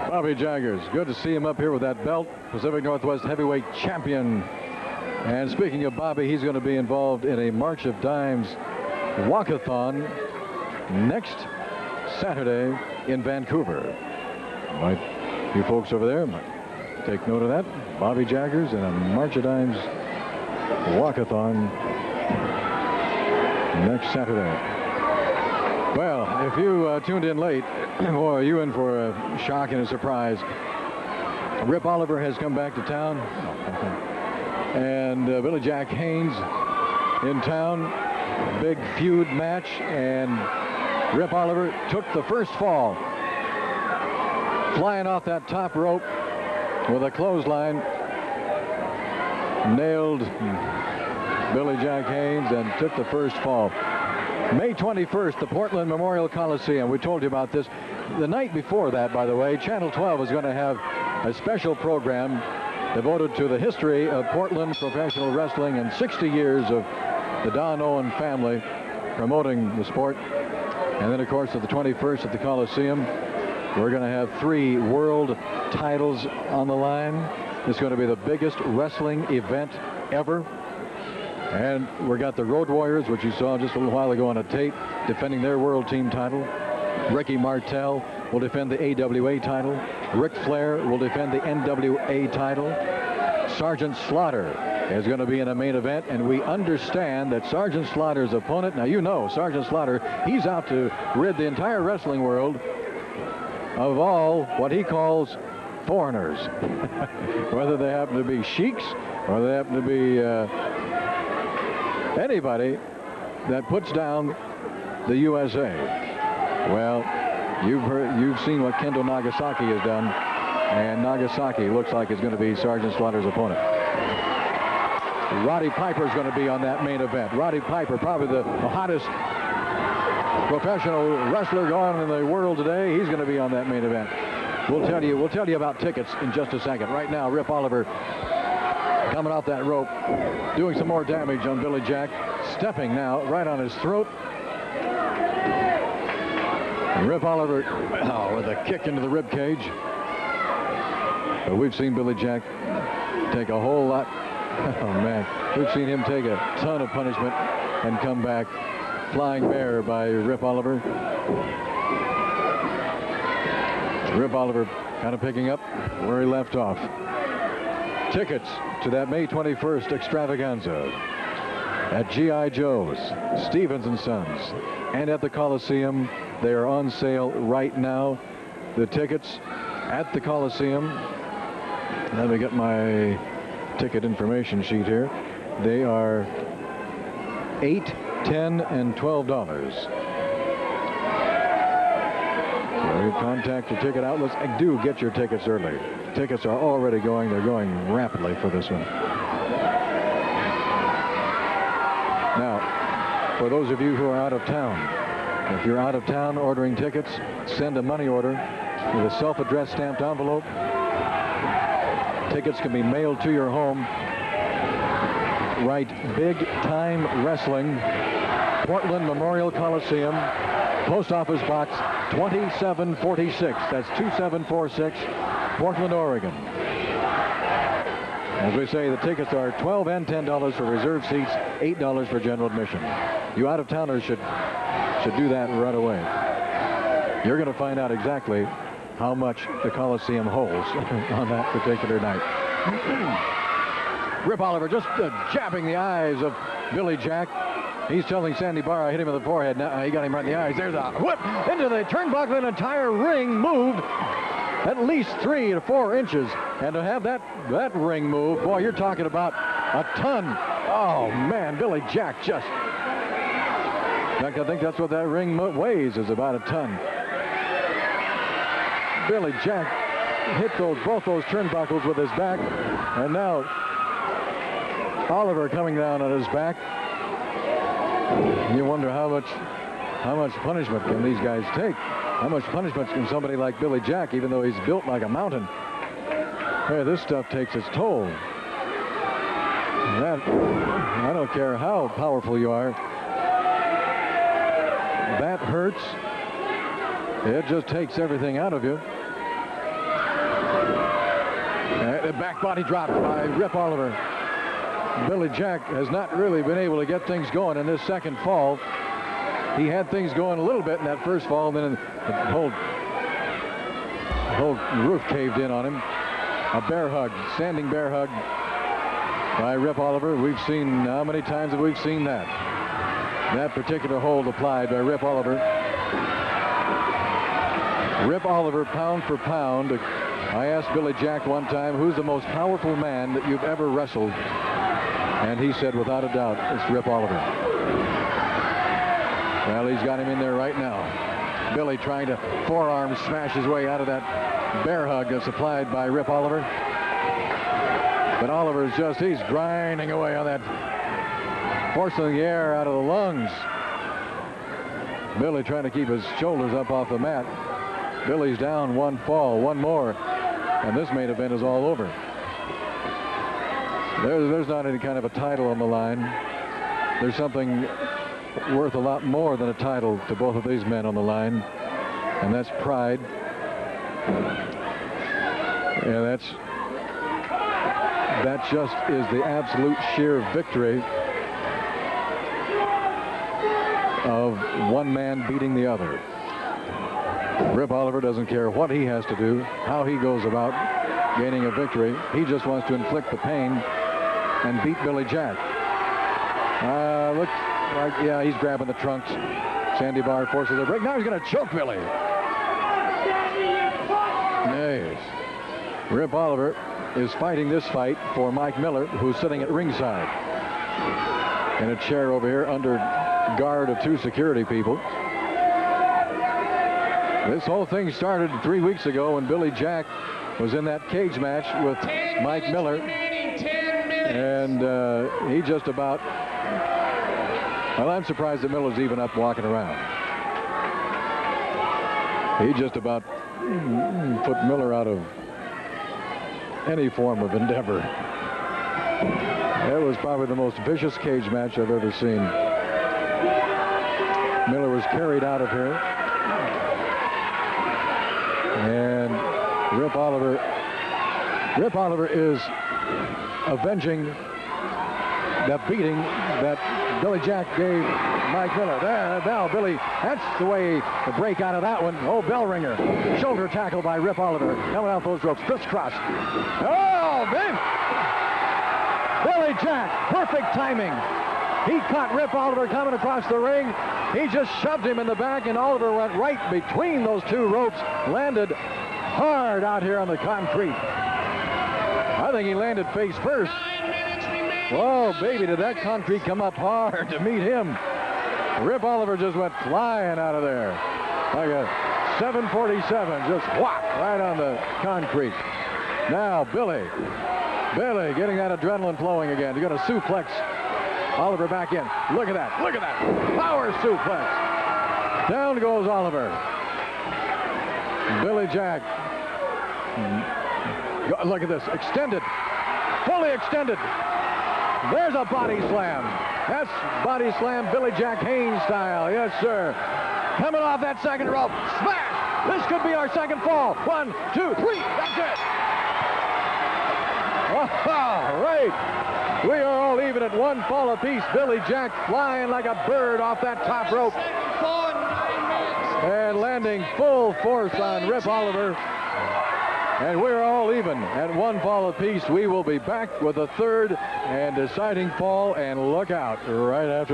Bobby Jaggers, good to see him up here with that belt. Pacific Northwest heavyweight champion. And speaking of Bobby, he's going to be involved in a March of Dimes walkathon next Saturday in Vancouver. You folks over there might take note of that. Bobby Jaggers in a March of Dimes walkathon next Saturday. Well, if you tuned in late, boy, are you in for a shock and a surprise. Rip Oliver has come back to town. And Billy Jack Haynes in town. Big feud match. And Rip Oliver took the first fall. Flying off that top rope with a clothesline. Nailed Billy Jack Haynes and took the first fall. May 21st, the Portland Memorial Coliseum. We told you about this. The night before that, by the way, Channel 12 is going to have a special program devoted to the history of Portland professional wrestling and 60 years of the Don Owen family promoting the sport. And then, of course, at the 21st at the Coliseum, we're going to have 3 world titles on the line. It's going to be the biggest wrestling event ever. And we got the Road Warriors, which you saw just a little while ago on a tape, defending their world team title. Ricky Martel will defend the AWA title. Ric Flair will defend the NWA title. Sergeant Slaughter is going to be in a main event, and we understand that Sergeant Slaughter's opponent, now you know Sergeant Slaughter, he's out to rid the entire wrestling world of all what he calls foreigners. Whether they happen to be sheiks or they happen to be anybody that puts down the USA. Well, you've seen what Kendo Nagasaki has done, and Nagasaki looks like it's going to be Sergeant Slaughter's opponent. Roddy Piper is going to be on that main event. Roddy Piper, probably the hottest professional wrestler going in the world today. He's going to be on that main event. We'll tell you about tickets in just a second. Right now, Rip Oliver coming off that rope, doing some more damage on Billy Jack, stepping now right on his throat. And Rip Oliver with a kick into the rib cage. But we've seen Billy Jack take a whole lot. Oh man, we've seen him take a ton of punishment and come back flying mare by Rip Oliver. Rip Oliver kind of picking up where he left off. Tickets to that May 21st extravaganza at G.I. Joe's, Stevens & Sons, and at the Coliseum. They are on sale right now. The tickets at the Coliseum, let me get my ticket information sheet here. They are $8, $10, and $12. So you contact your ticket outlets and do get your tickets early. Tickets are already going. They're going rapidly for this one. Now, for those of you who are out of town, if you're out of town ordering tickets, send a money order with a self-addressed stamped envelope. Tickets can be mailed to your home. Write Big Time Wrestling, Portland Memorial Coliseum, Post Office Box 2746. That's 2746, Portland, Oregon. As we say, the tickets are $12 and $10 for reserved seats, $8 for general admission. You out-of-towners should do that right away. You're going to find out exactly how much the Coliseum holds on that particular night. Rip Oliver just jabbing the eyes of Billy Jack. He's telling Sandy Barr, I hit him in the forehead. Now he got him right in the eyes. There's a whip into the turnbuckle. An entire ring moved at least 3 to 4 inches. And to have that ring move, boy, you're talking about a ton. Oh, man, Billy Jack just... In fact, I think that's what that ring weighs, is about a ton. Billy Jack hit both those turnbuckles with his back, and now Oliver coming down on his back. You wonder how much punishment can these guys take? How much punishment can somebody like Billy Jack, even though he's built like a mountain? Hey, this stuff takes its toll. I don't care how powerful you are. That hurts. It just takes everything out of you. A back body drop by Rip Oliver. Billy Jack has not really been able to get things going in this second fall. He had things going a little bit in that first fall, and then the whole roof caved in on him. A bear hug, standing bear hug by Rip Oliver. We've seen, how many times have we seen that? That particular hold applied by Rip Oliver. Rip Oliver, pound for pound. I asked Billy Jack one time, who's the most powerful man that you've ever wrestled? And he said, without a doubt, it's Rip Oliver. Well, he's got him in there right now. Billy trying to forearm smash his way out of that bear hug that's applied by Rip Oliver. But Oliver's he's grinding away on that, forcing the air out of the lungs. Billy trying to keep his shoulders up off the mat. Billy's down one fall, one more, and this main event is all over. There's not any kind of a title on the line. There's something worth a lot more than a title to both of these men on the line, and that's pride. And that just is the absolute sheer victory of one man beating the other. Rip Oliver doesn't care what he has to do, how he goes about gaining a victory. He just wants to inflict the pain and beat Billy Jack. Looks like, yeah, he's grabbing the trunks. Sandy Barr forces a break. Now he's going to choke Billy. Yes. Rip Oliver is fighting this fight for Mike Miller, who's sitting at ringside in a chair over here under guard of two security people. This whole thing started 3 weeks ago when Billy Jack was in that cage match with Mike Miller. And he just about, well, I'm surprised that Miller's even up walking around. He just about put Miller out of any form of endeavor. That was probably the most vicious cage match I've ever seen. Miller was carried out of here. And Rip Oliver is avenging the beating that Billy Jack gave Mike Miller. There, Bell, Billy, that's the way to break out of that one. Oh, bell ringer. Shoulder tackle by Rip Oliver. Coming out those ropes. Crisscross. Oh, man. Billy Jack, perfect timing. He caught Rip Oliver coming across the ring. He just shoved him in the back, and Oliver went right between those two ropes, landed hard out here on the concrete. I think he landed face first. Whoa, baby, did that concrete come up hard to meet him. Rip Oliver just went flying out of there. Like a 747, just whack right on the concrete. Now, Billy getting that adrenaline flowing again. He's going to suplex Oliver back in. Look at that. Power suplex. Down goes Oliver. Billy Jack. Look at this. Extended. Fully extended. There's a body slam. That's body slam Billy Jack Haynes style. Yes, sir. Coming off that second rope. Smash. This could be our second fall. 1, 2, 3. That's it. All right. We are all even at one fall apiece. Billy Jack flying like a bird off that top rope. And landing full force on Rip Oliver. And we're all even at one fall apiece. We will be back with a third and deciding fall, and look out right after.